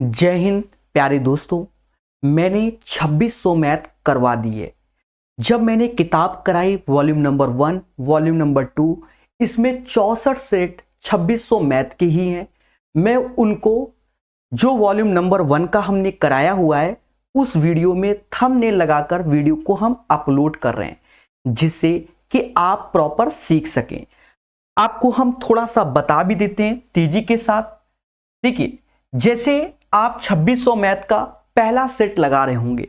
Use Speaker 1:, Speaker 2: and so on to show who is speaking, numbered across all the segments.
Speaker 1: जय हिंद प्यारे दोस्तों। मैंने 2600 मैथ करवा दिए। जब मैंने किताब कराई वॉल्यूम नंबर 1, वॉल्यूम नंबर 2, इसमें 64 सेट 2600 मैथ के ही हैं। मैं उनको जो वॉल्यूम नंबर 1 का हमने कराया हुआ है उस वीडियो में थंबनेल लगाकर वीडियो को हम अपलोड कर रहे हैं, जिससे कि आप प्रॉपर सीख सकें। आपको हम थोड़ा सा बता भी देते हैं तेजी के साथ। देखिए, जैसे आप 2600 मैथ का पहला सेट लगा रहे होंगे,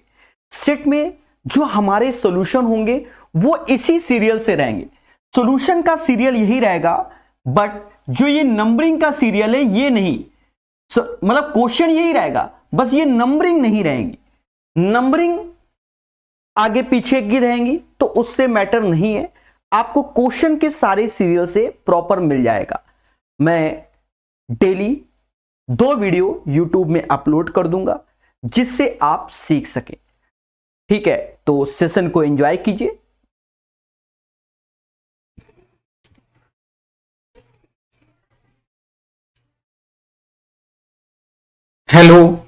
Speaker 1: सेट में जो हमारे सॉल्यूशन होंगे वो इसी सीरियल से रहेंगे। सॉल्यूशन का सीरियल यही रहेगा, बट जो ये नंबरिंग का सीरियल है ये नहीं, मतलब क्वेश्चन यही रहेगा, बस ये नंबरिंग नहीं रहेंगी। नंबरिंग आगे पीछे की रहेंगी तो उससे मैटर नहीं है, आपको क्वेश्चन के सारे सीरियल से प्रॉपर मिल जाएगा। मैं डेली 2 वीडियो YouTube में अपलोड कर दूंगा जिससे आप सीख सकें। ठीक है, तो सेशन को एंजॉय कीजिए। Hello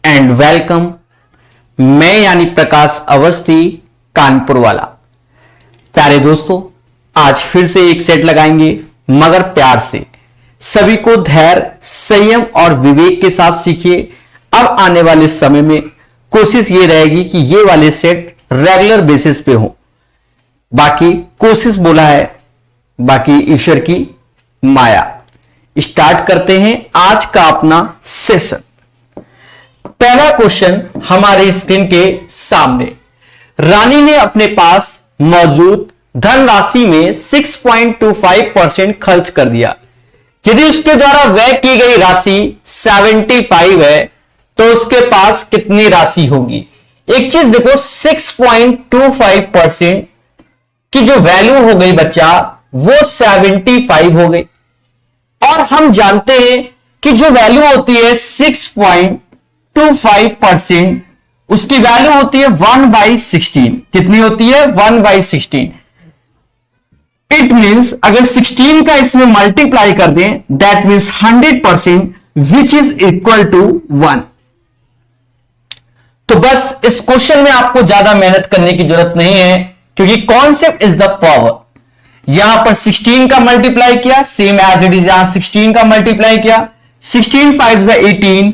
Speaker 1: and welcome. मैं यानी प्रकाश अवस्थी, कानपुर वाला। प्यारे दोस्तों, आज फिर से एक सेट लगाएंगे, मगर प्यार से। सभी को धैर्य, संयम और विवेक के साथ सीखिए। अब आने वाले समय में कोशिश ये रहेगी कि ये वाले सेट रेगुलर बेसिस पे हो। बाकी कोशिश बोला है, बाकी ईश्वर की माया। स्टार्ट करते हैं आज का अपना सेशन। पहला क्वेश्चन हमारे स्क्रीन के सामने। रानी ने अपने पास मौजूद धनराशि में 6.25% खर्च कर दिया। यदि उसके द्वारा व्यय की गई राशि 75 है तो उसके पास कितनी राशि होगी। एक चीज देखो, 6.25% की जो वैल्यू हो गई बच्चा वो 75 हो गई, और हम जानते हैं कि जो वैल्यू होती है 6.25% उसकी वैल्यू होती है 1/16। कितनी होती है? 1/16। इट मीन्स अगर 16 का इसमें मल्टीप्लाई कर दें, that means 100%, which is equal to 1। तो बस इस क्वेश्चन में आपको ज्यादा मेहनत करने की जरूरत नहीं है, क्योंकि कॉन्सेप्ट इज द पावर। यहां पर 16 का मल्टीप्लाई किया, सेम एज इट इज यहां 16 का मल्टीप्लाई किया। 16 5 18,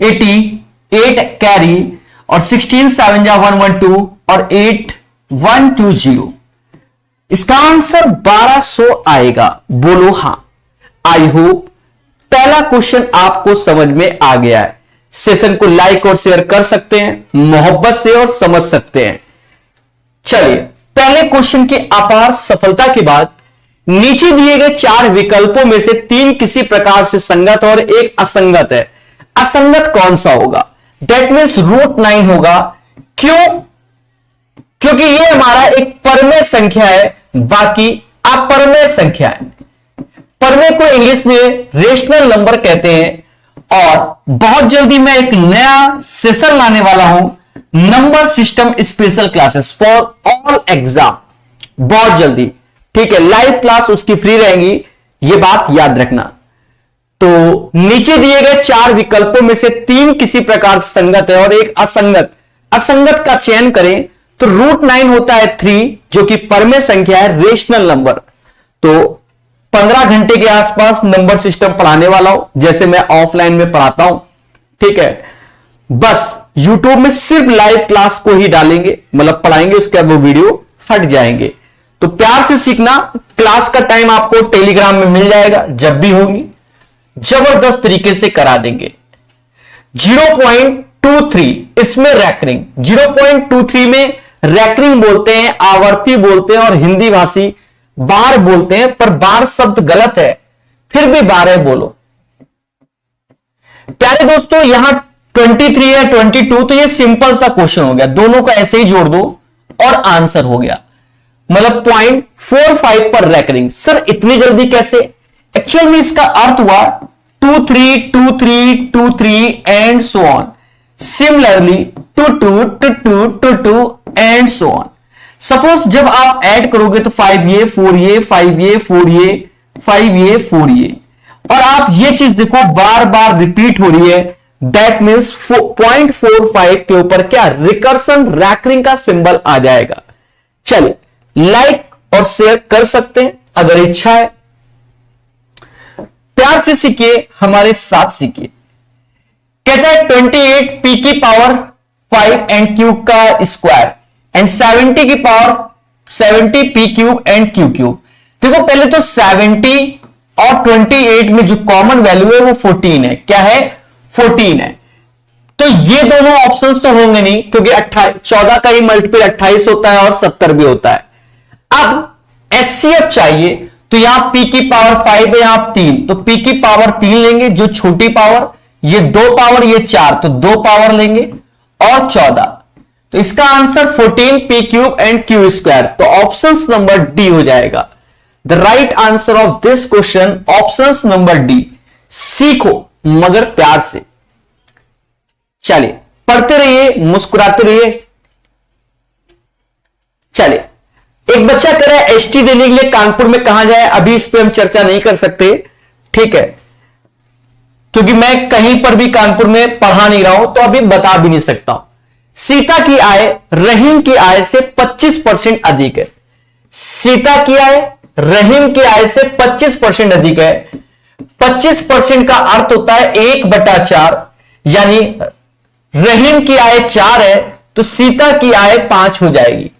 Speaker 1: 88 कैरी, और 16 7 112 और 8 120। इसका आंसर 1200 आएगा। बोलो हां। आई होप पहला क्वेश्चन आपको समझ में आ गया है। सेशन को लाइक और शेयर कर सकते हैं, मोहब्बत से, और समझ सकते हैं। चलिए, पहले क्वेश्चन की अपार सफलता के बाद नीचे दिए गए 4 विकल्पों में से 3 किसी प्रकार से संगत और एक असंगत है। असंगत कौन सा होगा? दैट मीन्स √9 होगा। क्यों? क्योंकि यह हमारा एक परमेय संख्या है, बाकी अपरमेय संख्या है। परमेय को इंग्लिश में रेशनल नंबर कहते हैं। और बहुत जल्दी मैं एक नया सेशन लाने वाला हूं, number system special classes for all exam, बहुत जल्दी। ठीक है, लाइव क्लास उसकी फ्री रहेंगी, यह बात याद रखना। तो नीचे दिए गए 4 विकल्पों में से 3 किसी प्रकार से संगत है और एक असंगत। असंगत का चयन करें तो √9 होता है 3, जो कि परमेय संख्या है, रेशनल नंबर। तो 15 घंटे के आसपास नंबर सिस्टम पढ़ाने वाला हूं, जैसे मैं ऑफलाइन में पढ़ाता हूं। ठीक है, बस YouTube में सिर्फ लाइव क्लास को ही डालेंगे, मतलब पढ़ाएंगे, उसके बाद वो वीडियो हट जाएंगे। तो प्यार से सीखना। क्लास का टाइम आपको टेलीग्राम में मिल जाएगा, जब भी होगी जबरदस्त तरीके से करा देंगे। 0.23 इसमें रैकरिंग, 0.23 में रैकरिंग बोलते हैं, आवर्ती बोलते हैं, और हिंदी भाषी बार बोलते हैं, पर बार शब्द गलत है, फिर भी 12 बोलो। प्यारे दोस्तों, यहां 23 है, 22, तो ये सिंपल सा क्वेश्चन हो गया, दोनों का ऐसे ही जोड़ दो और आंसर हो गया। मतलब 0.45 पर रैकरिंग। सर इतनी जल्दी कैसे? एक्चुअल में इसका अर्थ हुआ 2 3 2 3 2 3 and so on. Similarly 2 2 2 2 2 2 and so on. Suppose जब आप ऐड करोगे तो 5a 4a 5a 4a 5a 4a, और आप ये चीज देखो बार बार रिपीट हो रही है, दैट मीन्स 0.45 के ऊपर क्या रिकर्सन रैकरिंग का सिंबल आ जाएगा। चलिए लाइक और शेयर कर सकते हैं अगर इच्छा है। प्यार से सीखिए, हमारे साथ सीखिए। कहता है 28 पी की पावर 5 एंड क्यूब का स्क्वायर एंड 70 की power 70 P cube and Q cube. देखो पहले तो 70 और 28 में जो कॉमन वैल्यू है वो 14 है। क्या है? 14 है। तो ये दोनों ऑप्शंस तो होंगे नहीं, क्योंकि 14 का ही मल्टीपल 28 होता है और 70 भी होता है। अब एचसीएफ चाहिए, तो यहां पी की पावर 5 है, यहां 3, तो पी की पावर 3 लेंगे, जो छोटी पावर, ये 2 पावर, ये 4, तो 2 पावर लेंगे और 14। तो इसका answer 14 P cube and Q square. तो ऑप्शन नंबर डी हो जाएगा। The right answer of this question option number D. सीखो मगर प्यार से। चलिए पढ़ते रहिए, मुस्कुराते रहिए। चलिए, एक बच्चा कह रहा है एसटी देने के लिए कानपुर में कहां जाए। अभी इस पे हम चर्चा नहीं कर सकते, ठीक है, क्योंकि मैं कहीं पर भी कानपुर में पढ़ा नहीं रहा हूं, तो अभी बता भी नहीं सकता हूं। सीता की आय रहीम की आय से 25% अधिक है। सीता की आय रहीम की आय से 25% अधिक है। 25% का अर्थ होता है 1/4, यानी रहीम की आय 4 है तो सीता की आय 5 हो जाएगी।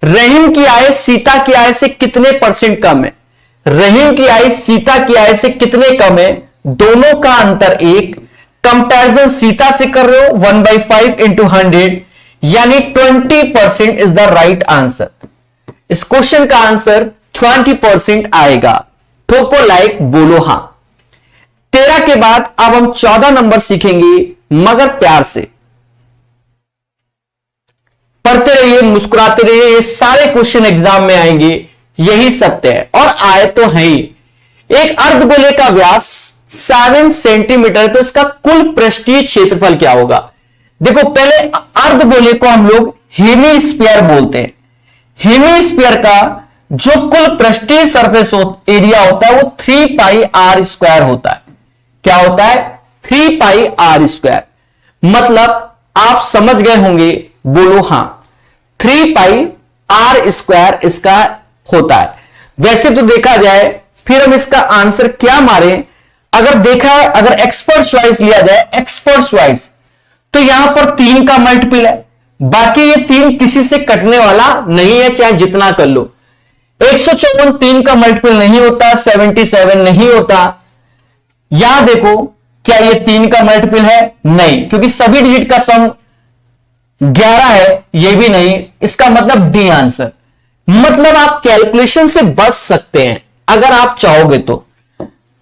Speaker 1: रहीम की आय सीता की आय से कितने परसेंट कम है? रहीम की आय सीता की आय से कितने कम है? दोनों का अंतर 1। कंपैरिजन सीता से कर रहे हो, 1/5 इंटू 100, यानी 20% इज द राइट आंसर। इस क्वेश्चन का आंसर 20% आएगा। ठोको लाइक, बोलो हां। 13 के बाद अब हम 14 नंबर सीखेंगे, मगर प्यार से। पढ़ते रहिए, मुस्कुराते रहिए। ये सारे क्वेश्चन एग्जाम में आएंगे, यही सत्य है और आए तो है ही। एक अर्धगोले का व्यास 7 सेंटीमीटर है, तो इसका कुल पृष्ठीय क्षेत्रफल क्या होगा? देखो पहले अर्धगोले को हम लोग हेमीस्फीयर बोलते हैं। हेमीस्फीयर का जो कुल पृष्ठीय सरफेस एरिया होता है वो 3 पाई आर स्क्वायर होता है। क्या होता है? 3 पाई आर स्क्वायर। मतलब आप समझ गए होंगे, बोलो हां। 3 पाई आर स्क्वायर इसका होता है। वैसे तो देखा जाए, फिर हम इसका आंसर क्या मारे, अगर देखा, अगर एक्सपर्ट चॉइस लिया जाए, एक्सपर्ट चॉइस, तो यहां पर 3 का मल्टीपल है, बाकी ये 3 किसी से कटने वाला नहीं है, चाहे जितना कर लो। 154 3 का मल्टीपल नहीं होता, 77 नहीं होता। यहां देखो, क्या ये 3 का मल्टीपल है? नहीं, क्योंकि सभी डिजिट का सम 11 है, ये भी नहीं। इसका मतलब डी आंसर। मतलब आप कैलकुलेशन से बच सकते हैं अगर आप चाहोगे तो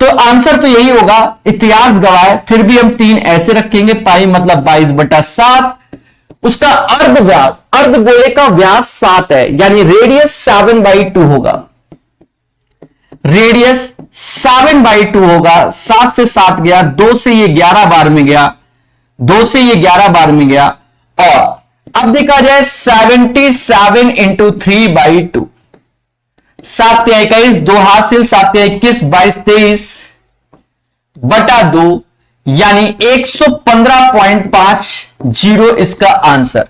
Speaker 1: आंसर तो यही होगा। इतिहास गवाह, फिर भी हम 3 ऐसे रखेंगे। पाई मतलब 22/7। उसका अर्धव्यास, अर्धगोले का व्यास 7 है, यानी रेडियस 7/2 होगा। रेडियस 7/2 होगा। 7 से 7 गया, 2 से ये 11 बार में गया, 2 से ये 11 बार में गया। और अब देखा जाए 77 इंटू 3/2, 7 या 21, 2 हासिल, 7 या 21, 22 23/2, यानी 115.50 इसका answer.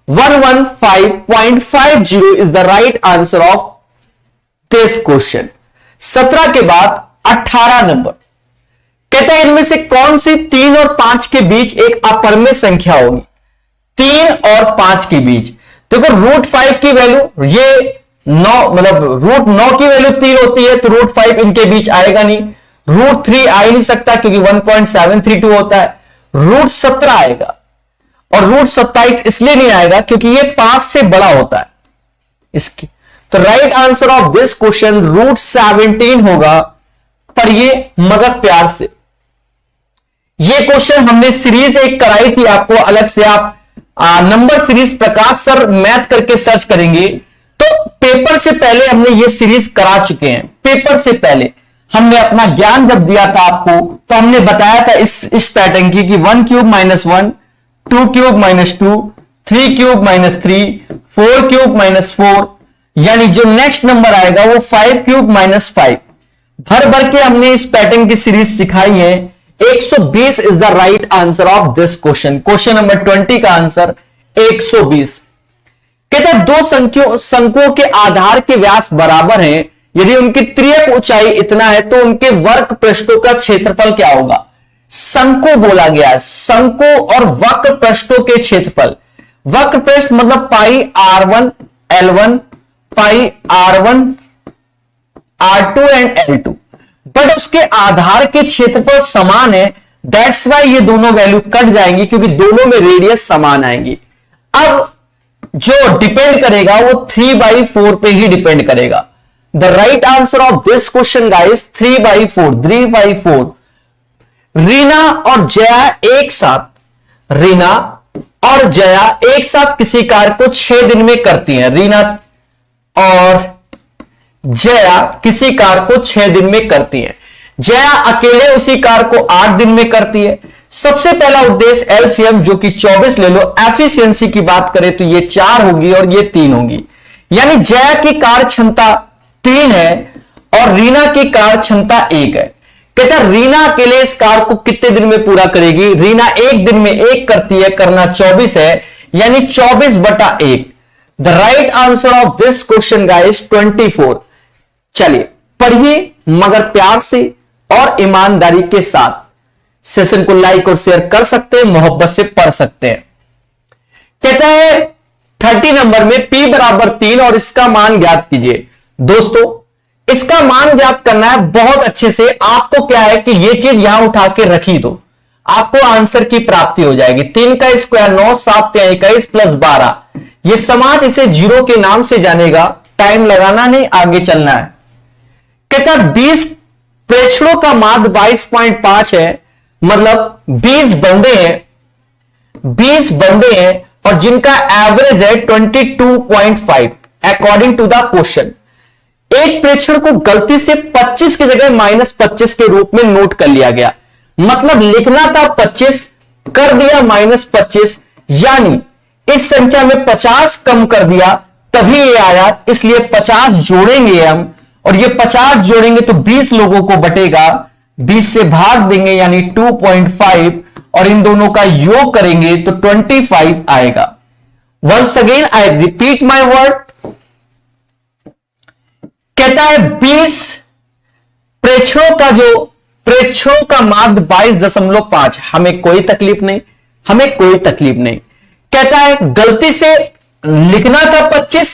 Speaker 1: 115.50 is the right answer of this question. 17 के बाद 18 नंबर कहता है इनमें से कौन सी 3 और 5 के बीच एक अपरमेय संख्या होगी? 3 और 5 के बीच देखो, √5 की वैल्यू ये 9, मतलब √9 की वैल्यू 3 होती है, तो √5 इनके बीच आएगा नहीं। √3 आ ही नहीं सकता क्योंकि 1.732 होता है। √17 आएगा, और √27 इसलिए नहीं आएगा क्योंकि ये 5 से बड़ा होता है इसकी। तो right answer of this question √17 होगा, पर ये मगर प्यार से। ये क्वेश्चन हमने सीरीज एक कराई थी आपको अलग से, आप नंबर सीरीज प्रकाश सर मैथ करके सर्च करेंगे तो पेपर से पहले हमने ये सीरीज करा चुके हैं। पेपर से पहले हमने अपना ज्ञान जब दिया था आपको, तो हमने बताया था इस पैटर्न की कि 1 क्यूब -1, 2 क्यूब -2, 3 क्यूब -3, 4 क्यूब -4, यानी जो नेक्स्ट नंबर आएगा वो 5 क्यूब -5। भर भर के हमने इस पैटर्न की सीरीज सिखाई है। 120 is the right answer of this question. Question number 20 का आंसर 120। कहते हैं दो शंकुओं के आधार के व्यास बराबर हैं, यदि उनकी त्रियक ऊंचाई इतना है तो उनके वर्ग पृष्ठों का क्षेत्रफल क्या होगा। शंकु बोला गया है, शंकु और वक्र पृष्ठों के क्षेत्रफल। वक्र पृष्ठ मतलब पाई R1 L1 pi R1 R2 and L2, but उसके आधार के क्षेत्रफल समान है, दैट्स वाई ये दोनों वैल्यू कट जाएंगी क्योंकि दोनों में रेडियस समान आएंगी। अब जो डिपेंड करेगा वो 3/4 पे ही डिपेंड करेगा। The right answer of this question guys 3/4। Reena और जया एक साथ, रीना और जया एक साथ किसी कार्य को 6 दिन में करती हैं। रीना और जया किसी कार्य को 6 दिन में करती है। जया अकेले उसी कार्य को 8 दिन में करती है। सबसे पहला उद्देश्य एलसीएम जो कि 24 ले लो, एफिशिएंसी की बात करें तो ये 4 होगी और ये 3 होगी, यानी जया की कार्य क्षमता 3 है और रीना की कार्य क्षमता 1 है। कहता रीना अकेले इस कार्य को कितने दिन में पूरा करेगी। रीना 1 दिन में 1 करती है, करना 24 है, यानी 24/1। The right answer of this question guys 24। चलिए पढ़िए मगर प्यार से और ईमानदारी के साथ। सेशन को लाइक और शेयर कर सकते हैं, मोहब्बत से पढ़ सकते हैं। कहता है 30 नंबर में P बराबर 3 और इसका मान ज्ञात कीजिए। दोस्तों इसका मान ज्ञात करना है बहुत अच्छे से। आपको क्या है कि ये चीज यहां उठा के रखी दो, आपको आंसर की प्राप्ति हो जाएगी। 3 का स्क्वायर 9, 7 × 21 प्लस 12। ये समाज इसे 0 के नाम से जानेगा। टाइम लगाना नहीं, आगे चलना है। कहता 20 प्रेक्षणों का माध्य 22.5 है, मतलब 20 बंदे हैं और जिनका एवरेज है 22.5 अकॉर्डिंग टू द क्वेश्चन। एक प्रेक्षण को गलती से 25 की जगह -25 के रूप में नोट कर लिया गया, मतलब लिखना था 25 कर दिया -25, यानी इस संख्या में 50 कम कर दिया तभी ये आया, इसलिए 50 जोड़ेंगे हम, और ये 50 जोड़ेंगे तो 20 लोगों को बटेगा, 20 से भाग देंगे यानी 2.5 और इन दोनों का योग करेंगे तो 25 आएगा। Once again I repeat my word. कहता है 20 प्रेक्षणों का माध्य 22.5। हमें कोई तकलीफ नहीं, कहता है गलती से लिखना था 25,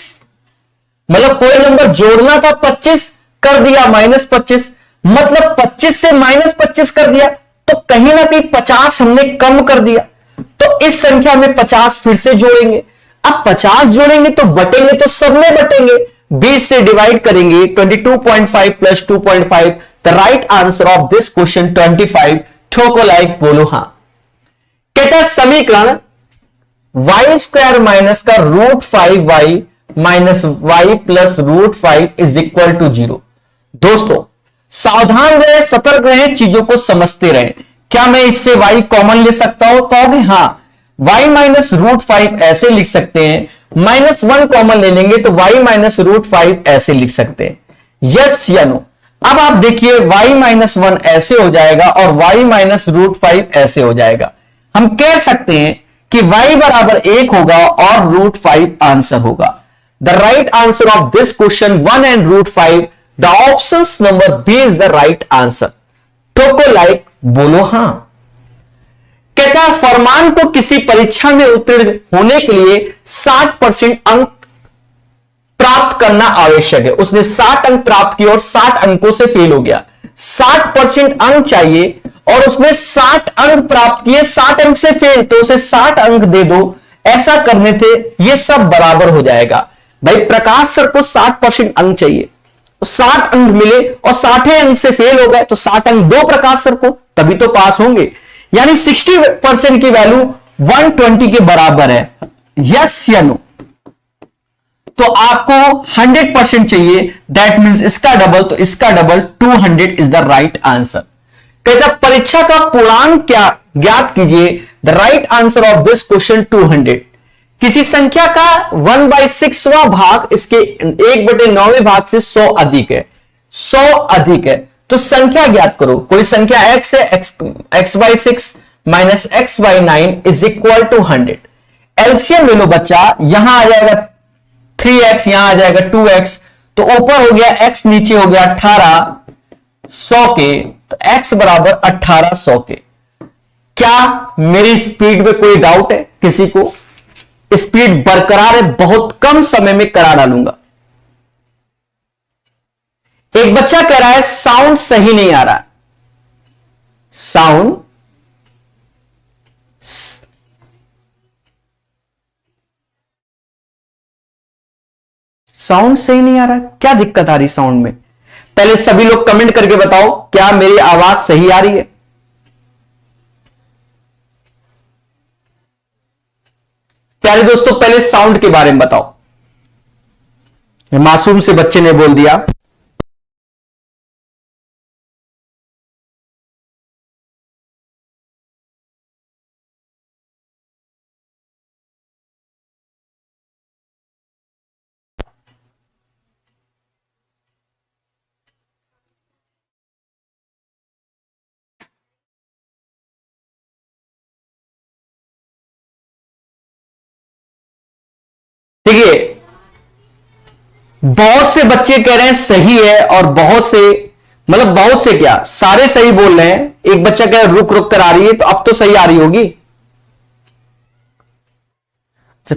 Speaker 1: मतलब कोई नंबर जोड़ना था 25 कर दिया -25, मतलब 25 से -25 कर दिया तो कहीं ना कहीं 50 हमने कम कर दिया, तो इस संख्या में 50 फिर से जोड़ेंगे। अब 50 जोड़ेंगे तो बटेंगे तो सब में बटेंगे, 20 से डिवाइड करेंगे 22.5 plus 2.5। The right answer of this question 25। ठोको लाइक बोलो हां। कहता समीकरण y² माइनस का √5y minus y plus √5 is equal to 0। दोस्तों सावधान रहे, सतर्क रहे, चीजों को समझते रहे। क्या मैं इससे y कॉमन ले सकता हूं, कहोगे हां। y माइनस √5 ऐसे लिख सकते हैं, -1 कॉमन ले लेंगे तो y माइनस √5 ऐसे लिख सकते हैं, यस या नो। अब आप देखिए y माइनस 1 ऐसे हो जाएगा और y माइनस √5 ऐसे हो जाएगा। हम कह सकते हैं कि y बराबर 1 होगा और √5 आंसर होगा। The right answer of this question 1 and √5, the option number B is the right answer. ठोको लाइक बोलो हां। कहता है फरमान को किसी परीक्षा में उत्तीर्ण होने के लिए 60% अंक प्राप्त करना आवश्यक है। उसने 60 अंक प्राप्त किए और 60 अंकों से फेल हो गया। 60% अंक चाहिए और उसने 60 अंक प्राप्त किए, 60 अंक से फेल, तो उसे 60 अंक दे दो। ऐसा करने थे ये सब बराबर हो जाएगा। भाई प्रकाश सर को 60% अंक चाहिए, 60 अंक मिले और 60 अंक से फेल हो गए तो 60 अंक दो प्रकाश सर को, तभी तो पास होंगे। यानी 60% की वैल्यू 120 के बराबर है, यस या नो। तो आपको 100% चाहिए, दैट मींस इसका डबल, तो इसका double 200 is the right answer. कहता परीक्षा का पूर्णांक क्या ज्ञात कीजिए। The right answer of this question 200। किसी संख्या का 1/6वां भाग इसके 1/9वें भाग से 100 अधिक है, 100 अधिक है तो संख्या ज्ञात करो। कोई संख्या x है, x by 6 minus x by 9 is equal to 100। LCM ले लो बच्चा, यहां आ जाएगा 3x, यहां आ जाएगा 2x, तो ऊपर हो गया x, नीचे हो गया 1800 के, तो x बराबर 1800 के। क्या मेरी स्पीड में कोई डाउट है किसी को? स्पीड बरकरार है, बहुत कम समय में करा डालूंगा। एक बच्चा कह रहा है साउंड सही नहीं आ रहा। साउंड सही नहीं आ रहा, क्या दिक्कत आ रही साउंड में? पहले सभी लोग कमेंट करके बताओ, क्या मेरी आवाज सही आ रही है? प्यारे दोस्तों, पहले साउंड के बारे में बताओ। मासूम से बच्चे ने बोल दिया। देखिए, बहुत से बच्चे कह रहे हैं सही है, और बहुत से, मतलब बहुत से क्या, सारे सही बोल रहे हैं। एक बच्चा कह रहा है रुक रुक कर आ रही है, तो अब तो सही आ रही होगी।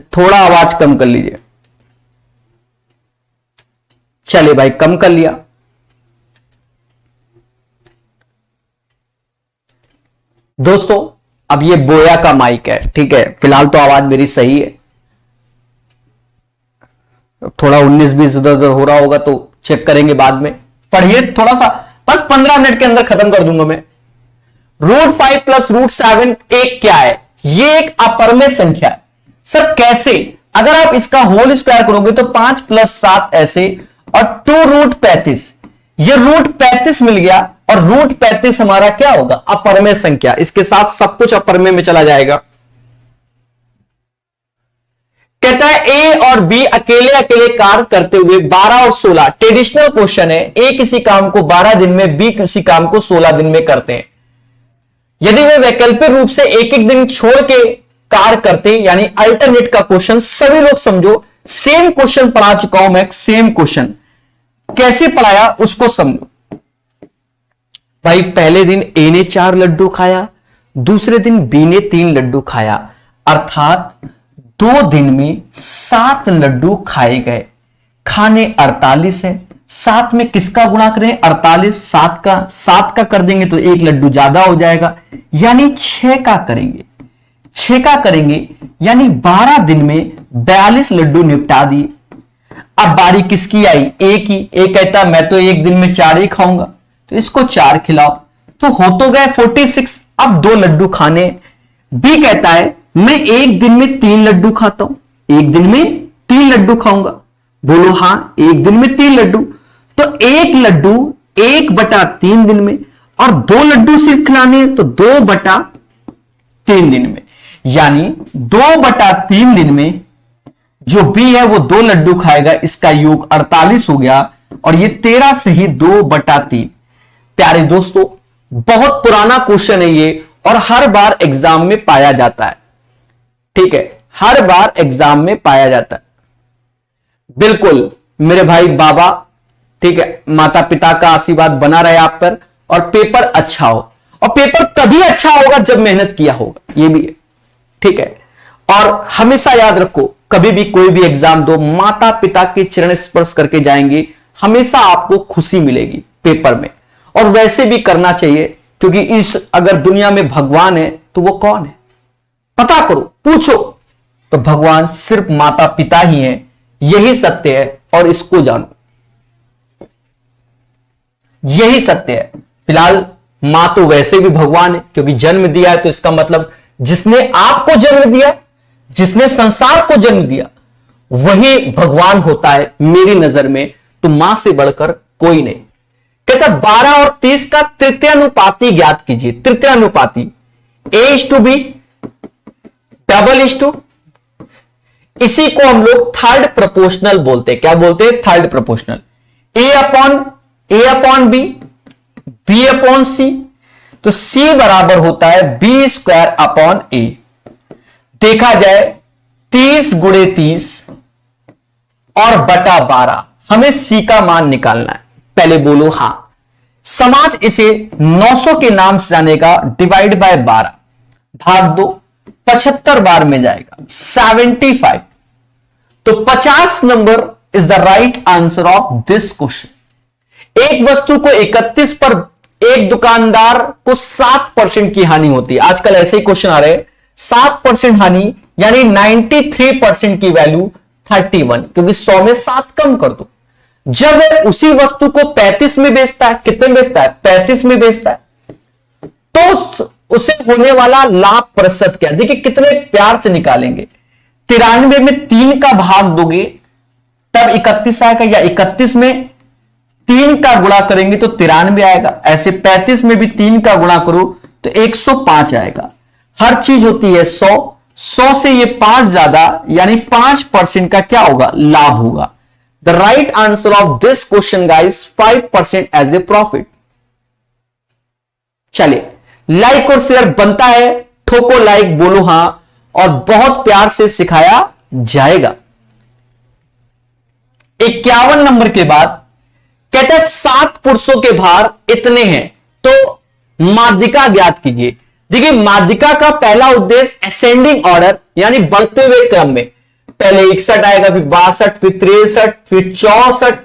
Speaker 1: थोड़ा आवाज कम कर लीजिए। चले भाई, कम कर लिया। दोस्तों, अब ये बोया का माइक है, ठीक है, फिलहाल तो आवाज मेरी सही है। थोड़ा 19-20 उधर उधर हो रहा होगा तो चेक करेंगे बाद में। पढ़िए थोड़ा सा, बस 15 मिनट के अंदर खत्म कर दूंगा मैं। √5 प्लस √7 एक क्या है? ये एक अपरमेय संख्या है। सर कैसे? अगर आप इसका होल स्क्वायर करोगे तो 5 प्लस 7 ऐसे, और 2√35, ये √35 मिल गया, और √35 हमारा क्या होगा? अपरमेय संख्या। इसके साथ सब कुछ अपरमेय में चला जाएगा। कहता है ए और बी अकेले अकेले कार्य करते हुए 12 और 16, ट्रेडिशनल क्वेश्चन है, ए किसी काम को 12 दिन में, बी किसी काम को 16 दिन में करते हैं। यदि वे वैकल्पिक रूप से एक एक दिन छोड़ के कार्य करते, यानी अल्टरनेट का क्वेश्चन, सभी लोग समझो, सेम क्वेश्चन पढ़ा चुका हूं मैं, सेम क्वेश्चन कैसे पढ़ाया उसको समझो। भाई पहले दिन ए ने 4 लड्डू खाया, दूसरे दिन बी ने 3 लड्डू खाया, अर्थात 2 दिन में 7 लड्डू खाए गए। खाने 48 है, 7 में किसका गुणा करें? 48, 7 का कर देंगे तो 1 लड्डू ज्यादा हो जाएगा, यानी 6 का करेंगे। 6 का करेंगे यानी 12 दिन में 42 लड्डू निपटा दिए। अब बारी किसकी आई? ए की। ए कहता मैं तो एक दिन में 4 ही खाऊंगा, तो इसको 4 खिलाओ, तो हो तो गए 46। अब 2 लड्डू खाने। बी कहता है मैं एक दिन में 3 लड्डू खाता हूं, एक दिन में 3 लड्डू खाऊंगा। बोलो हां, एक दिन में 3 लड्डू, तो 1 लड्डू 1/3 दिन में, और 2 लड्डू सिर्फ खिलाने तो 2/3 दिन में, यानी 2/3 दिन में जो बी है वो 2 लड्डू खाएगा। इसका योग 48 हो गया, और ये 13 से ही 2/3। प्यारे दोस्तों, बहुत पुराना क्वेश्चन है ये, और हर बार एग्जाम में पाया जाता है, ठीक है, हर बार एग्जाम में पाया जाता है। बिल्कुल मेरे भाई बाबा, ठीक है, माता पिता का आशीर्वाद बना रहे आप पर, और पेपर अच्छा हो। और पेपर तभी अच्छा होगा जब मेहनत किया होगा, ये भी है, ठीक है। और हमेशा याद रखो, कभी भी कोई भी एग्जाम दो, माता पिता के चरण स्पर्श करके जाएंगे, हमेशा आपको खुशी मिलेगी पेपर में। और वैसे भी करना चाहिए, क्योंकि इस अगर दुनिया में भगवान है तो वो कौन है? पता करो, पूछो, तो भगवान सिर्फ माता पिता ही हैं, यही सत्य है, और इसको जानो, यही सत्य है। फिलहाल मां तो वैसे भी भगवान है, क्योंकि जन्म दिया है, तो इसका मतलब जिसने आपको जन्म दिया, जिसने संसार को जन्म दिया, वही भगवान होता है मेरी नजर में। तो मां से बढ़कर कोई नहीं। कहता 12 और 30 का तृतीयानुपाती ज्ञात कीजिए। तृतीयानुपाती A:B, डबल, इसी को हम लोग थर्ड प्रोपोर्शनल बोलते हैं। क्या बोलते हैं? Third proportional. A upon B B upon C, तो सी बराबर होता है बी स्क्वायर अपॉन ए। देखा जाए 30 गुणे 30 और बटा 12, हमें सी का मान निकालना है। पहले बोलो हां। समाज इसे 900 के नाम से जानेगा, डिवाइड बाय 12, भाग दो, 75 बार में जाएगा 75। तो 50 number is the right answer of this question. एक वस्तु को 31 पर एक दुकानदार को 7% की हानि होती है। आजकल ऐसे ही क्वेश्चन आ रहे हैं। 7% हानि यानी 93% की वैल्यू 31, क्योंकि 100 में 7 कम कर दो। जब वह उसी वस्तु को 35 में बेचता है, कितने में बेचता है? 35 में बेचता है, तो उसे होने वाला लाभ प्रतिशत क्या? देखिए कितने प्यार से निकालेंगे। 93 में 3 का भाग दोगे तब 31 आएगा, या 31 में 3 का गुणा करेंगे तो 93 आएगा। ऐसे 35 में भी 3 का गुणा करो तो 105 आएगा। हर चीज होती है 100, 100 से ये 5 ज्यादा, यानी 5% का क्या होगा? लाभ होगा। The right answer of this question guys 5% as a profit. चलिए, लाइक और शेयर बनता है, ठोको लाइक, बोलो हां, और बहुत प्यार से सिखाया जाएगा। 51 नंबर के बाद कहता है 7 पुरुषों के भार इतने हैं, तो माध्यिका ज्ञात कीजिए। देखिए माध्यिका का पहला उद्देश्य असेंडिंग ऑर्डर यानी बढ़ते हुए क्रम में, पहले 61 आएगा, फिर 62, फिर 63, फिर 64,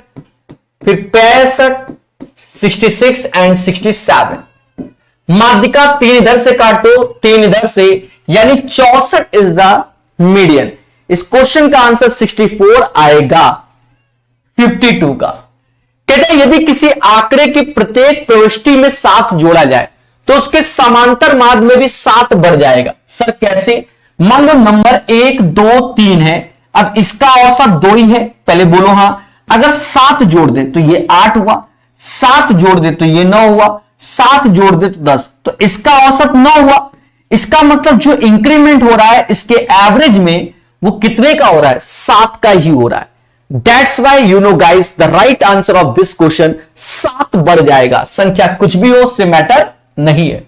Speaker 1: फिर 65, 66 एंड 67। माध्यिका 3 इधर से काटो, 3 इधर से, यानी 64 इज द मीडियन। इस क्वेश्चन का आंसर 64 आएगा 52 का। कहते हैं यदि किसी आंकड़े की प्रत्येक प्रविष्टि में 7 जोड़ा जाए तो उसके समांतर माध्य में भी 7 बढ़ जाएगा। सर कैसे? मान लो नंबर 1, 2, 3 है, अब इसका औसत 2 ही है, पहले बोलो हां। अगर 7 जोड़ दे तो ये 8 हुआ, 7 जोड़ दे तो ये 9 हुआ, 7 जोड़ दे तो 10, तो इसका औसत 9 हुआ। इसका मतलब जो इंक्रीमेंट हो रहा है इसके एवरेज में वो कितने का हो रहा है? 7 का ही हो रहा है। That's why you know guys the right answer of this question 7 बढ़ जाएगा। संख्या कुछ भी हो उससे मैटर नहीं है।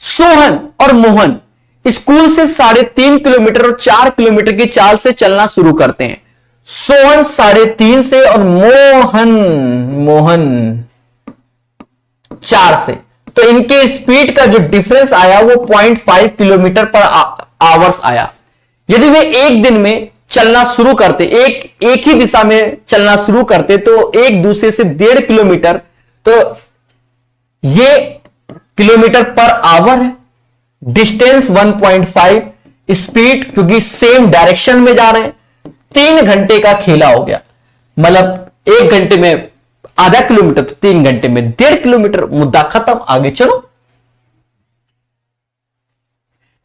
Speaker 1: सोहन और मोहन स्कूल से 3.5 किलोमीटर और 4 किलोमीटर की चाल से चलना शुरू करते हैं। सोहन 3.5 से और मोहन 4 से, तो इनके स्पीड का जो डिफरेंस आया वो 0.5 किलोमीटर पर आवर्स आया। यदि वे एक दिन में चलना शुरू करते, एक ही दिशा में चलना शुरू करते, तो एक दूसरे से 1.5 किलोमीटर, तो ये किलोमीटर पर आवर है, डिस्टेंस 1.5, स्पीड क्योंकि सेम डायरेक्शन में जा रहे हैं, 3 घंटे का खेला हो गया। मतलब 1 घंटे में आधा किलोमीटर, तो 3 घंटे में 1.5 किलोमीटर। मुद्दा खत्म, आगे चलो।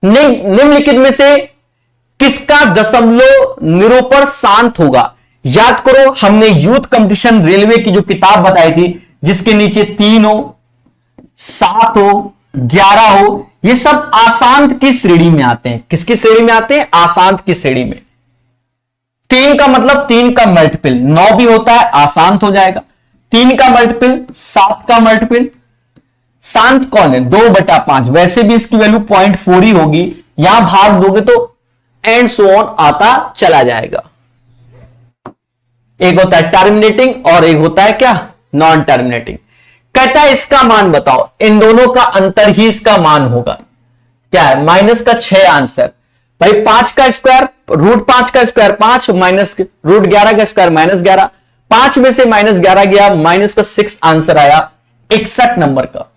Speaker 1: निम्नलिखित में से किसका दशमलव निरूपण शांत होगा? याद करो हमने यूथ कंपटीशन रेलवे की जो किताब बताई थी, जिसके नीचे 3 हो, 7 हो, 11 हो, ये सब अशांत की श्रेणी में आते हैं। किसकी श्रेणी में आते हैं? अशांत की श्रेणी में। 3 का मतलब 3 का मल्टीपल 9 भी होता है, अशांत हो जाएगा। 3 का मल्टीपल 7 का मल्टीपल, शांत कौन है? 2/5। वैसे भी इसकी वैल्यू 0.4 ही होगी, यहां भाग दोगे तो एंड सो ऑन आता चला जाएगा। एक होता है टर्मिनेटिंग और एक होता है क्या? Non terminating. कहता है इसका मान बताओ। इन दोनों का अंतर ही इसका मान होगा। क्या है? माइनस का 6 आंसर। भाई 5 का स्क्वायर, √5 का स्क्वायर 5, माइनस √11 का स्क्वायर -11, 5 में से -11 गया, माइनस का 6 आंसर आया 61 नंबर का।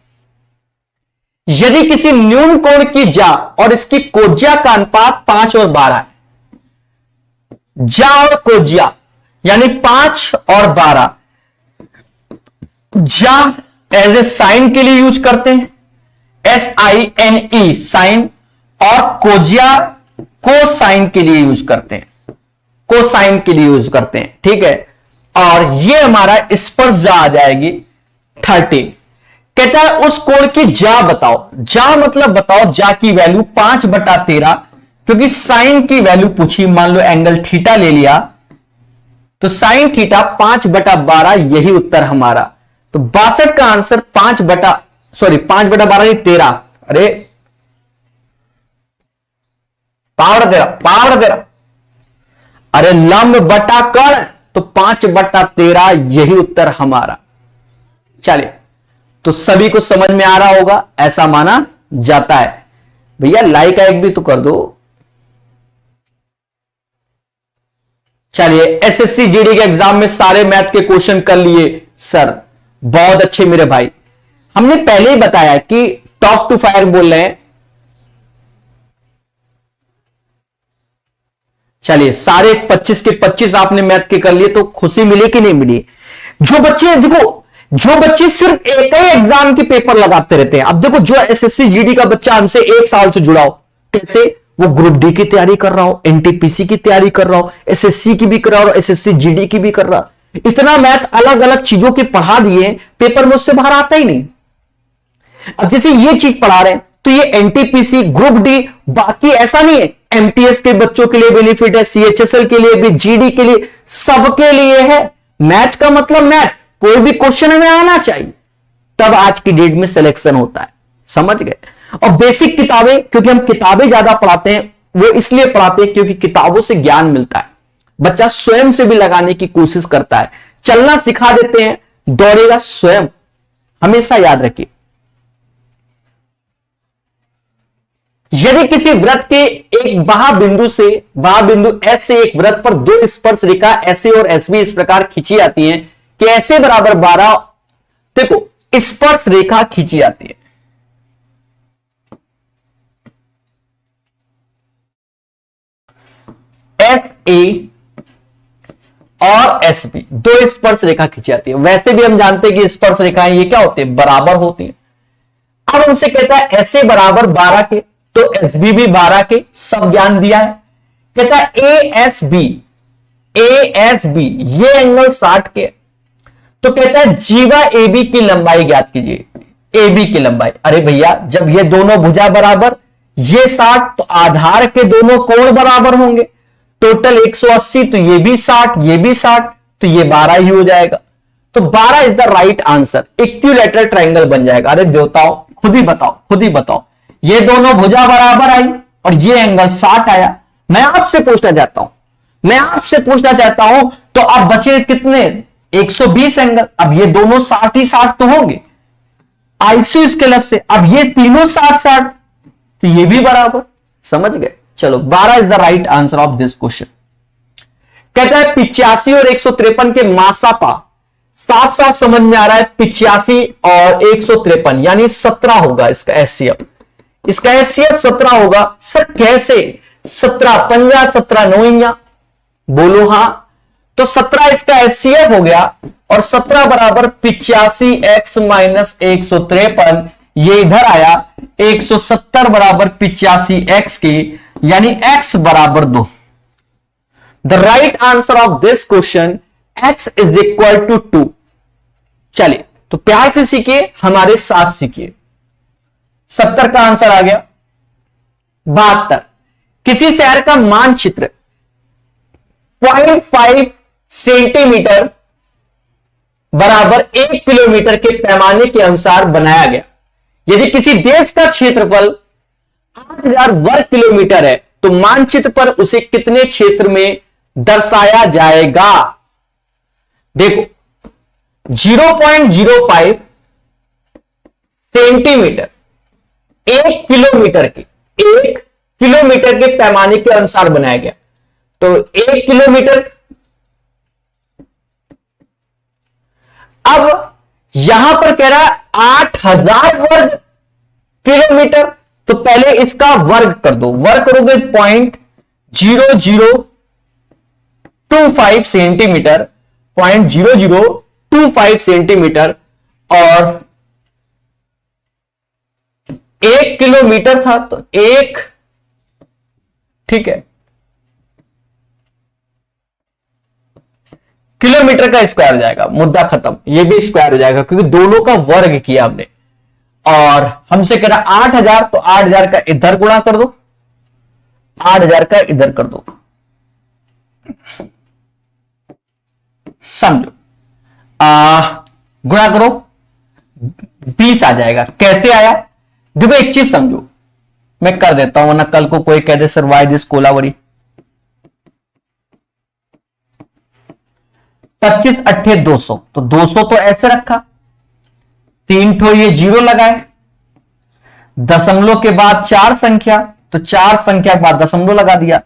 Speaker 1: यदि किसी न्यून कोण की जा और इसकी कोज्या का अनुपात 5 और 12 है, जा और कोज्या यानी 5 और 12, जा एज ए साइन के लिए यूज करते हैं, SINE साइन, और कोज्या को साइन के लिए यूज करते हैं, को साइन के लिए यूज करते हैं। ठीक है, और ये हमारा स्पर्श जा आ जाएगी 30। कहता है उस कोण की जा बताओ। जा मतलब बताओ, जा की वैल्यू 5/13, क्योंकि साइन की वैल्यू पूछी। मान लो एंगल थीटा ले लिया, तो साइन थीटा 5/12, यही उत्तर हमारा। तो 62 का आंसर 5/12 नहीं 13। अरे पावड़ तेरा अरे लंब बटा कर्ण, तो 5/13 यही उत्तर हमारा। चलिए, तो सभी को समझ में आ रहा होगा ऐसा माना जाता है। भैया लाइक का एक भी तो कर दो। चलिए, एसएससी जीडी के एग्जाम में सारे मैथ के क्वेश्चन कर लिए सर, बहुत अच्छे मेरे भाई। हमने पहले ही बताया कि टॉक टू फायर बोल रहे हैं। चलिए, सारे 25 के 25 आपने मैथ के कर लिए, तो खुशी मिली कि नहीं मिली? जो बच्चे देखो, जो बच्चे सिर्फ एक ही एग्जाम के पेपर लगाते रहते हैं, अब देखो जो एसएससी जीडी का बच्चा हमसे 1 साल से जुड़ा हो, कैसे वो ग्रुप डी की तैयारी कर रहा हो, एनटीपीसी की तैयारी कर रहा हो, एसएससी की भी कर रहा हो, एसएससी जीडी की भी कर रहा, इतना मैथ अलग अलग चीजों के पढ़ा दिए, पेपर में उससे बाहर आता ही नहीं। अब जैसे ये चीज पढ़ा रहे हैं, तो ये एनटीपीसी ग्रुप डी, बाकी ऐसा नहीं है, एमटीएस के बच्चों के लिए बेनिफिट है, सीएचएसएल के लिए भी, जीडी के लिए, सबके लिए है। मैथ का मतलब मैथ, कोई भी क्वेश्चन में आना चाहिए, तब आज की डेट में सिलेक्शन होता है, समझ गए। और बेसिक किताबें, क्योंकि हम किताबें ज्यादा पढ़ाते हैं, वो इसलिए पढ़ाते हैं क्योंकि किताबों से ज्ञान मिलता है, बच्चा स्वयं से भी लगाने की कोशिश करता है। चलना सिखा देते हैं, दौड़ेगा स्वयं, हमेशा याद रखिए। यदि किसी वृत्त के एक बिंदु एस से एक वृत्त पर 2 स्पर्श रेखा ऐसे और एस भी इस प्रकार खींची जाती हैं कि ऐसे बराबर 12, देखो स्पर्श रेखा खींची जाती है, एस ए और एस बी 2 स्पर्श रेखा खींची जाती है। वैसे भी हम जानते हैं कि स्पर्श रेखाएं ये क्या होती है, बराबर होती है। अब हमसे कहता है एस ए बराबर 12 के, तो एस बी भी 12 के, सब ज्ञान दिया है। कहता है ए एस बी ये एंगल 60 के, तो कहता है जीवा ए बी की लंबाई ज्ञात कीजिए। ए बी की लंबाई, अरे भैया जब ये दोनों भुजा बराबर, ये 60, तो आधार के दोनों कोण बराबर होंगे, टोटल 180, तो ये भी 60, ये भी 60, तो ये 12 ही हो जाएगा। तो 12 is the right answer, equilateral triangle बन जाएगा। अरे देवताओं खुद ही बताओ, ये दोनों भुजा बराबर आई और ये एंगल 60 आया। मैं आपसे पूछना चाहता हूं, तो अब बचे कितने, 120 एंगल। अब ये दोनों 60 ही 60 तो होंगे आइसो स्केलर से, अब ये तीनों 60-60, तो ये भी बराबर, समझ गए। चलो 12 is the right answer of this question. कहता है 85 और 153 के मासापा, साथ साथ समझ में आ रहा है 85 और 153 यानी 17 होगा इसका एचसीएफ, 17 होगा। सर कैसे, 17 पंजा 17 नोइया, बोलो हाँ, तो 17 इसका एचसीएफ हो गया और 17 बराबर 85x माइनस 153, ये इधर आया 170 बराबर 85x के, यानी x बराबर 2। The right answer of this question x is equal to 2। चलिए तो प्यार से सीखिए, हमारे साथ सीखिए। 70 का आंसर आ गया। 72, किसी शहर का मानचित्र 0.5 सेंटीमीटर बराबर 1 किलोमीटर के पैमाने के अनुसार बनाया गया। यदि किसी देश का क्षेत्रफल 8000 वर्ग किलोमीटर है, तो मानचित्र पर उसे कितने क्षेत्र में दर्शाया जाएगा? देखो 0.05 सेंटीमीटर 1 किलोमीटर के पैमाने के अनुसार बनाया गया, तो 1 किलोमीटर। अब यहां पर कह रहा है 8000 वर्ग किलोमीटर, तो पहले इसका वर्ग कर दो, वर्ग करोगे 0.0025 सेंटीमीटर, 0.0025 सेंटीमीटर, और 1 किलोमीटर था तो 1, ठीक है, किलोमीटर का स्क्वायर हो जाएगा, मुद्दा खत्म। ये भी स्क्वायर हो जाएगा क्योंकि दोनों का वर्ग किया हमने। और हमसे कह रहा 8000, तो 8000 का इधर गुणा कर दो, 8000 का इधर कर दो, समझो। गुणा करो 20 आ जाएगा। कैसे आया? देखो एक चीज समझो, मैं कर देता हूं वरना कल को कोई कह दे सर वाई दिस कोलावरी। 25 अट्ठे 200, तो 200 तो ऐसे रखा, 3 ठो ये जीरो लगाए, दशमलव के बाद 4 संख्या, तो 4 संख्या के बाद दशमलव लगा दिया,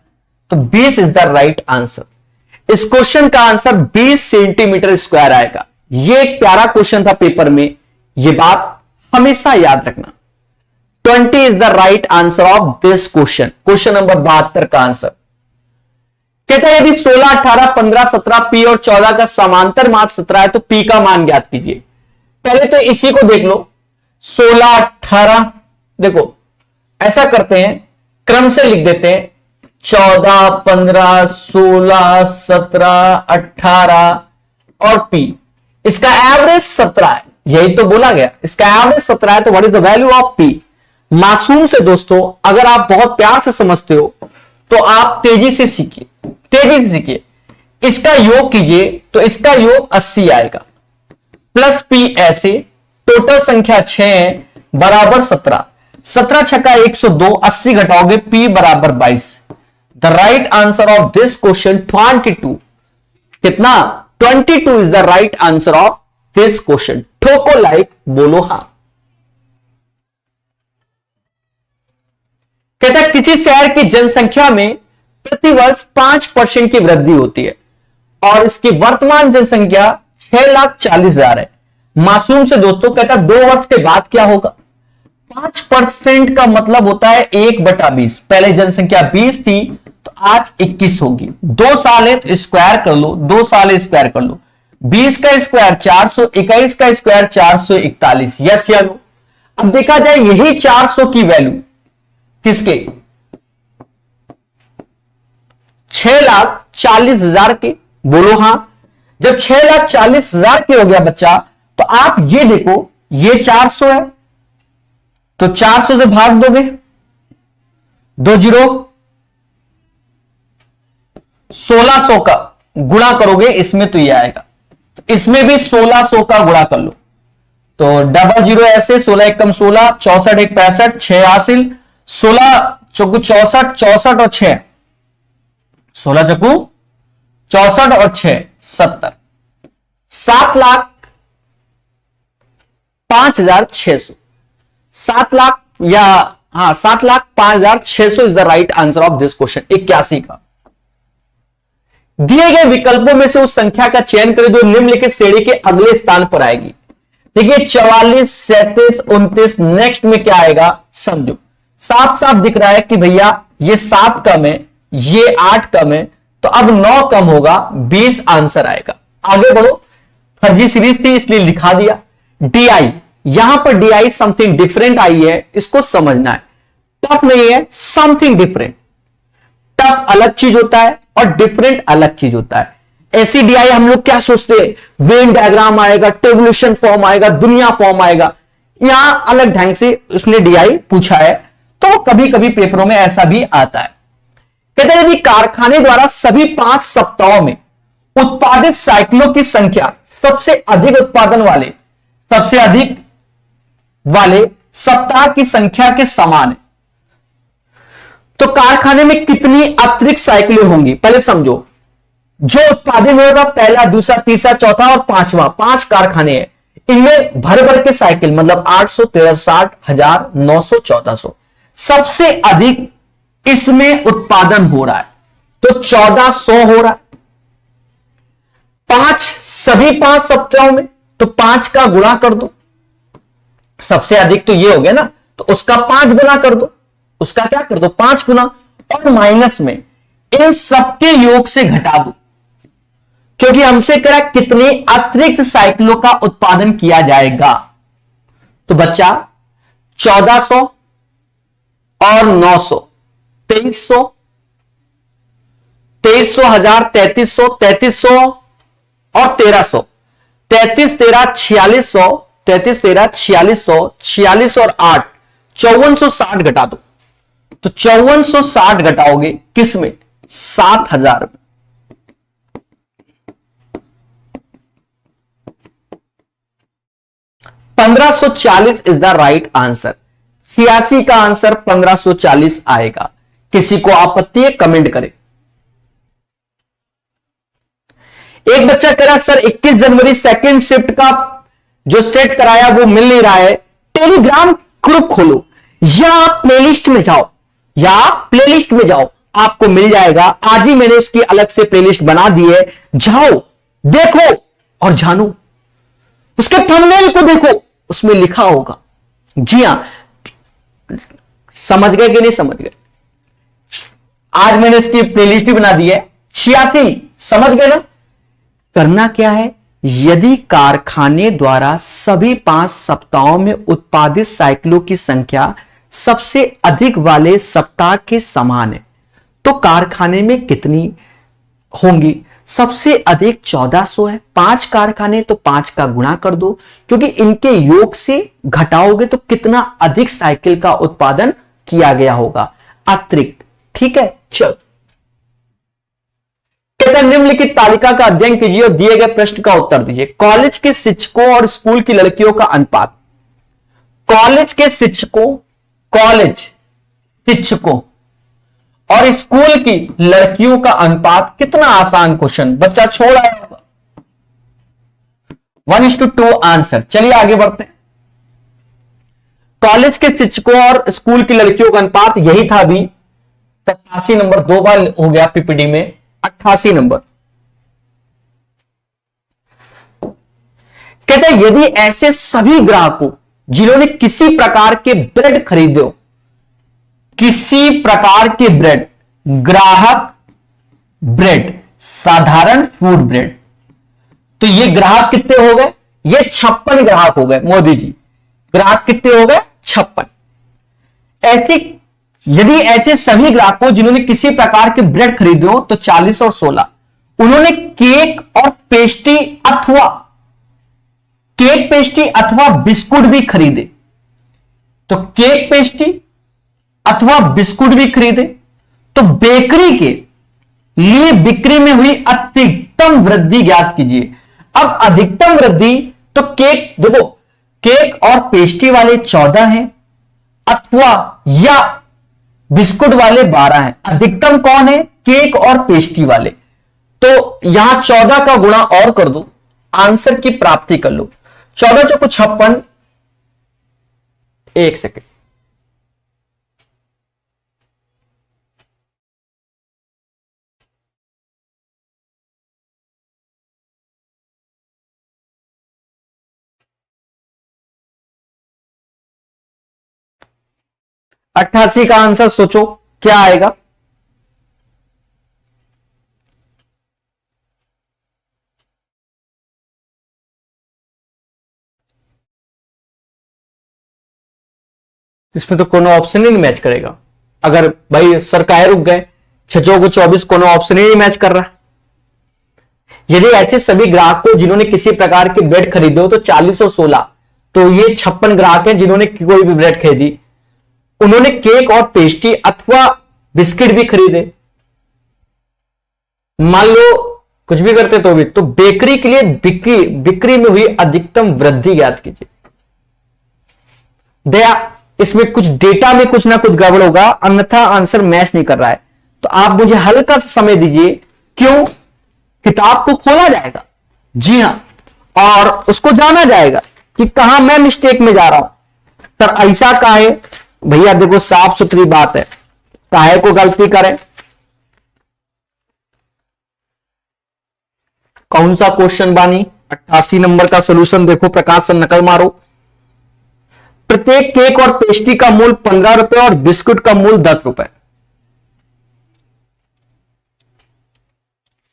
Speaker 1: तो 20 इज द राइट आंसर। इस क्वेश्चन का आंसर 20 सेंटीमीटर स्क्वायर आएगा। ये एक प्यारा क्वेश्चन था पेपर में, ये बात हमेशा याद रखना। 20 is the right answer of this question. Question number 72 का आंसर कहता है यदि 16, 18, 15, 17 पी और 14 का समांतर मान 17 है तो पी का मान ज्ञात कीजिए। पहले तो इसी को देख लो, 16, 18, देखो ऐसा करते हैं, क्रम से लिख देते हैं, 14, 15, 16, 17, 18 और पी। इसका एवरेज 17 है, यही तो बोला गया, इसका एवरेज 17 है, तो what is the value of P. मासूम से दोस्तों अगर आप बहुत प्यार से समझते हो तो आप तेजी से सीखिए, तेजी से सीखिए। इसका योग कीजिए तो इसका योग 80 आएगा, प्लस पी ऐसे, टोटल संख्या 6 है बराबर 17, 17 छक्का 102, 80 घटाओगे पी बराबर 22। The right answer of this question 22, कितना? 22 is the right answer of this question. ठोको लाइक, बोलो हां। कहता है किसी शहर की जनसंख्या में प्रतिवर्ष 5% की वृद्धि होती है और इसकी वर्तमान जनसंख्या 6,40,000 है। मासूम से दोस्तों कहता है 2 वर्ष के बाद क्या होगा? 5% का मतलब होता है 1/20। पहले जनसंख्या 20 थी तो आज 21 होगी। 2 साल है तो स्क्वायर कर लो, 2 साल है स्क्वायर कर लो, 20 का स्क्वायर 400, 21 का स्क्वायर 441। यस या नो? अब देखा जाए यही 400 की वैल्यू किसके? 6,40,000 के। बोलो हां। जब 6,40,000 के हो गया बच्चा, तो आप ये देखो, ये 400 है तो 400 से भाग दोगे, 2 जीरो, 1600 का गुणा करोगे इसमें तो ये आएगा, तो इसमें भी 1600 का गुणा कर लो, तो डबल जीरो ऐसे, 16 एक कम 16, 64 एक 65, 6 हासिल, 16 चौकू 64, 64 और 6, 16 चौकू 64 और 6 70, 7,05,600, 7 लाख या हाँ 7,05,600 is the right answer of this question. 81 का। दिए गए विकल्पों में से उस संख्या का चयन करें जो निम्नलिखित श्रेणी के अगले स्थान पर आएगी। देखिए 44, 37, 29, नेक्स्ट में क्या आएगा समझो। साफ साफ दिख रहा है कि भैया ये 7 कम है, ये 8 कम है, तो अब 9 कम होगा, 20 आंसर आएगा। आगे बढ़ो, फर्जी सीरीज थी इसलिए लिखा दिया। DI, यहां पर DI समथिंग डिफरेंट आई है, इसको समझना है। टफ नहीं है, समथिंग डिफरेंट। टफ अलग चीज होता है और डिफरेंट अलग चीज होता है। ऐसी DI हम लोग क्या सोचते हैं, वेन डायग्राम आएगा, टेबुलेशन फॉर्म आएगा, दुनिया फॉर्म आएगा, यहां अलग ढंग से उसने DI पूछा है, तो कभी कभी पेपरों में ऐसा भी आता है। कहते हैं यदि कारखाने द्वारा सभी 5 सप्ताहों में उत्पादित साइकिलों की संख्या सबसे अधिक उत्पादन वाले, सबसे अधिक वाले सप्ताह की संख्या के समान है, तो कारखाने में कितनी अतिरिक्त साइकिलें होंगी? पहले समझो, जो उत्पादन होगा पहला, दूसरा, तीसरा, चौथा और 5वां, 5 कारखाने हैं, इनमें भर भर के साइकिल मतलब 800, 1360, 1000, 900, 1400, सबसे अधिक इसमें उत्पादन हो रहा है, तो 1400 हो रहा है। 5 सभी 5 सप्ताहों में, तो 5 का गुणा कर दो, सबसे अधिक तो ये हो गया ना, तो उसका 5 गुना कर दो, उसका क्या कर दो 5 गुना, और माइनस में इन सबके योग से घटा दो, क्योंकि हमसे कह रहा है कितनी अतिरिक्त साइकिलों का उत्पादन किया जाएगा। तो बच्चा 1400 और 900, 2300, 2300, 1000, 3300, 3300 और 1300, 33 13 4600, 33 13 4600, 46 और 8 5460 घटा दो, तो 5460 घटाओगे किस में? 7000 में। 1540 इज द राइट आंसर। 86 का आंसर 1540 आएगा। किसी को आपत्ति है कमेंट करें। एक बच्चा कह रहा सर 21 जनवरी सेकंड शिफ्ट का जो सेट कराया वो मिल नहीं रहा है, टेलीग्राम ग्रुप खोलो या प्लेलिस्ट में जाओ, आपको मिल जाएगा। आज ही मैंने उसकी अलग से प्लेलिस्ट बना दी है, जाओ देखो और जानो। उसके थंबनेल को देखो, उसमें लिखा होगा। जी हां, समझ गए कि नहीं समझ गए? आज मैंने इसकी प्लेलिस्ट भी बना दी है। 86 समझ गए ना? करना क्या है, यदि कारखाने द्वारा सभी 5 सप्ताहों में उत्पादित साइकिलों की संख्या सबसे अधिक वाले सप्ताह के समान है तो कारखाने में कितनी होंगी? सबसे अधिक 1400 है। 5 कारखाने तो 5 का गुणा कर दो, क्योंकि इनके योग से घटाओगे तो कितना अधिक साइकिल का उत्पादन किया गया होगा अतिरिक्त। ठीक है, चलो निम्नलिखित तालिका का अध्ययन कीजिए और दिए गए प्रश्न का उत्तर दीजिए। कॉलेज के शिक्षकों और स्कूल की लड़कियों का अनुपात। कॉलेज शिक्षकों और स्कूल की लड़कियों का अनुपात कितना? आसान क्वेश्चन, बच्चा छोड़ आया होगा। 1:2 आंसर। चलिए आगे बढ़ते हैं। कॉलेज के शिक्षकों और स्कूल की लड़कियों का अनुपात यही था अभी। 87 नंबर 2 बार हो गया पीपीडी में। 88 नंबर कहते हैं यदि ऐसे सभी ग्राहकों जिन्होंने किसी प्रकार के ब्रेड खरीदे हो, किसी प्रकार के ब्रेड, ग्राहक ब्रेड, साधारण फूड ब्रेड, तो ये ग्राहक कितने हो गए? ये 56 ग्राहक हो गए। मोदी जी, ग्राहक कितने हो गए? 56। ऐसी यदि ऐसे सभी ग्राहकों जिन्होंने किसी प्रकार के ब्रेड खरीदे हो तो 40 और 16 उन्होंने केक पेस्ट्री अथवा बिस्कुट भी खरीदे, तो केक पेस्ट्री अथवा बिस्कुट भी खरीदे तो बेकरी के लिए बिक्री में हुई अधिकतम वृद्धि ज्ञात कीजिए। अब अधिकतम वृद्धि तो केक, देखो केक और पेस्ट्री वाले 14 हैं अथवा या बिस्कुट वाले 12 हैं। अधिकतम कौन है? केक और पेस्ट्री वाले। तो यहां 14 का गुणा और कर दो, आंसर की प्राप्ति कर लो। 14 चौको 56। एक सेकेंड, अट्ठासी का आंसर सोचो क्या आएगा? इसमें तो कोनो ऑप्शन ही नहीं मैच करेगा। अगर भाई सर काहे रुक गए, 6 को 24 कोनो ऑप्शन ही नहीं मैच कर रहा। यदि ऐसे सभी ग्राहकों जिन्होंने किसी प्रकार के ब्रेड खरीदे हो तो 40 और 16, तो ये 56 ग्राहक हैं जिन्होंने कोई भी ब्रेड खरीदी। उन्होंने केक और पेस्ट्री अथवा बिस्किट भी खरीदे, मान लो कुछ भी करते तो भी, तो बेकरी के लिए बिक्री में हुई अधिकतम वृद्धि ज्ञात कीजिए। दया, इसमें कुछ डेटा में कुछ ना कुछ गड़बड़ होगा, अन्यथा आंसर मैच नहीं कर रहा है। तो आप मुझे हल्का सा समय दीजिए। क्यों? किताब को खोला जाएगा, जी हां, और उसको जाना जाएगा कि कहां मैं मिस्टेक में जा रहा हूं। सर ऐसा काहे? भैया देखो साफ सुथरी बात है, काहे को गलती करें? कौन सा क्वेश्चन बानी? 88 नंबर का सॉल्यूशन देखो, प्रकाश से नकल मारो। प्रत्येक केक और पेस्ट्री का मूल्य 15 रुपए और बिस्कुट का मूल्य 10 रुपए।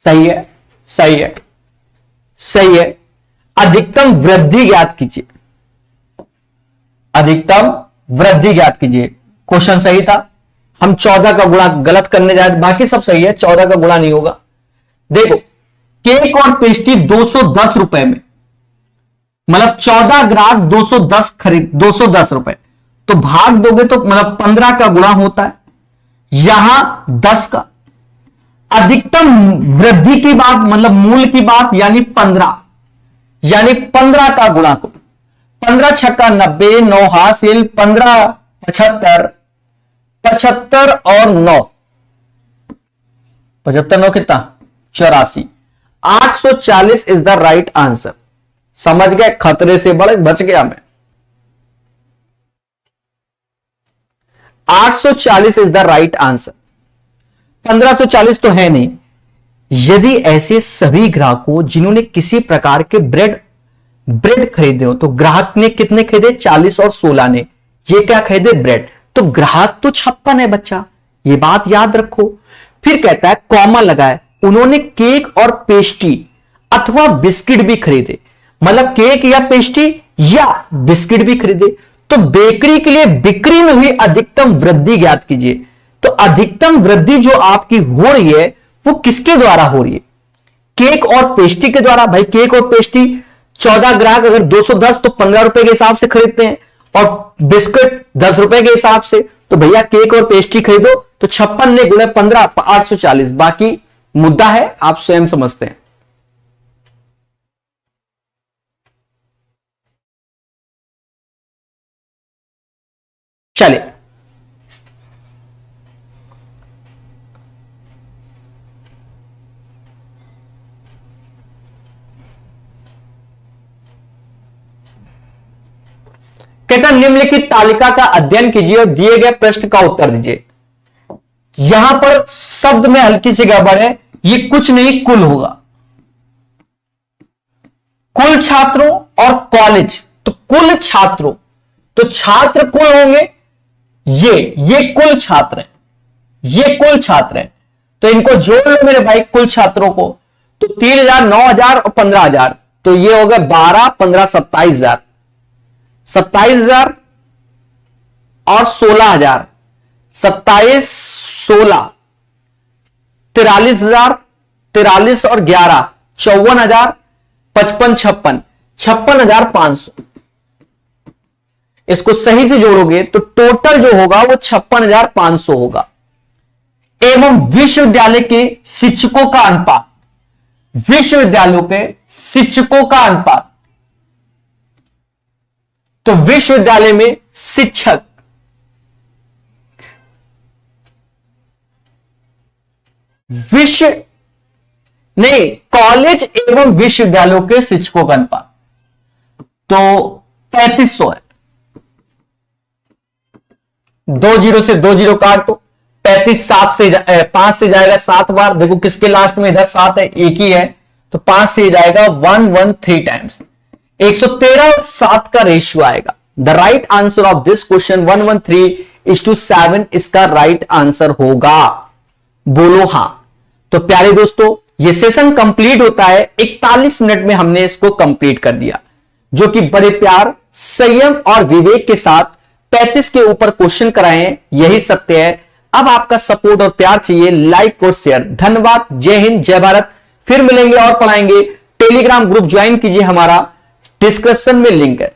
Speaker 1: सही है, सही है, सही है। अधिकतम वृद्धि ज्ञात कीजिए, अधिकतम वृद्धि ज्ञात कीजिए। क्वेश्चन सही था। हम 14 का गुणा गलत करने जाए, बाकी सब सही है, 14 का गुणा नहीं होगा। देखो केक और पेस्ट्री 210 रुपए में, मतलब 14 ग्राहक 210 रुपए, तो भाग दोगे तो मतलब 15 का गुणा होता है, यहां 10 का। अधिकतम वृद्धि की बात मतलब मूल्य की बात, यानी 15 का गुणा को 15 छक्का 90, 9 हासिल, 15 75, 75 और 9, 75 9 कितना 84, 840 इज द राइट आंसर। समझ गए, खतरे से बच गया मैं। 840 इज द राइट आंसर। 1540 तो है नहीं। यदि ऐसे सभी ग्राहकों जिन्होंने किसी प्रकार के ब्रेड खरीदे हो, तो ग्राहक ने कितने खरीदे 40 और 16 ने, ये क्या खरीदे ब्रेड, तो ग्राहक तो 56 है बच्चा, ये बात याद रखो। फिर कहता है कॉमा लगाए, उन्होंने केक और पेस्ट्री अथवा बिस्किट भी खरीदे, मतलब केक या पेस्ट्री या बिस्किट भी खरीदे। तो बेकरी के लिए बिक्री में हुई अधिकतम वृद्धि ज्ञात कीजिए। तो अधिकतम वृद्धि जो आपकी हो रही है वो किसके द्वारा हो रही है, केक और पेस्ट्री के द्वारा। भाई केक और पेस्ट्री 14 ग्राहक अगर 210 तो 15 रुपए के हिसाब से खरीदते हैं, और बिस्किट 10 रुपए के हिसाब से, तो भैया केक और पेस्ट्री खरीदो। तो 56 ने गुणे 15 840। बाकी मुद्दा है आप स्वयं समझते हैं। चलिए कहता निम्नलिखित तालिका का अध्ययन कीजिए और दिए गए प्रश्न का उत्तर दीजिए। यहां पर शब्द में हल्की सी गड़बड़ है, ये कुछ नहीं कुल होगा, कुल छात्रों और कॉलेज। तो कुल छात्रों, तो छात्र कुल होंगे, ये कुल छात्र हैं, ये कुल छात्र हैं। तो इनको जोड़ लो मेरे भाई कुल छात्रों को, तो 3000 9000 और 15000, तो ये हो गया 12 15 27000, 27000 और 16000, 27 16 43000, 43 और 11 54000, 55 56500। इसको सही से जोड़ोगे तो टोटल जो होगा वो 56500 होगा। एवं विश्वविद्यालय के शिक्षकों का अनुपात, विश्वविद्यालयों के शिक्षकों का अनुपात, तो विश्वविद्यालय में शिक्षक, कॉलेज एवं विश्वविद्यालयों के शिक्षकों का अनुपात तो 3500 है। 2 जीरो से 2 जीरो काट दो, 35 7 से 5 से जाएगा 7 बार, देखो किसके लास्ट में इधर 7 है, एक ही है, तो 5 से जाएगा 113 टाइम्स, 113 और 7 का रेशियो आएगा। The right answer of this question 113:7 इसका राइट आंसर होगा। बोलो हां। तो प्यारे दोस्तों ये सेशन कंप्लीट होता है 41 मिनट में, हमने इसको कंप्लीट कर दिया, जो कि बड़े प्यार संयम और विवेक के साथ 35 के ऊपर क्वेश्चन कराए हैं, यही सत्य है। अब आपका सपोर्ट और प्यार चाहिए, लाइक और शेयर। धन्यवाद, जय हिंद, जय भारत। फिर मिलेंगे और पढ़ाएंगे। टेलीग्राम ग्रुप ज्वाइन कीजिए, हमारा डिस्क्रिप्शन में लिंक है।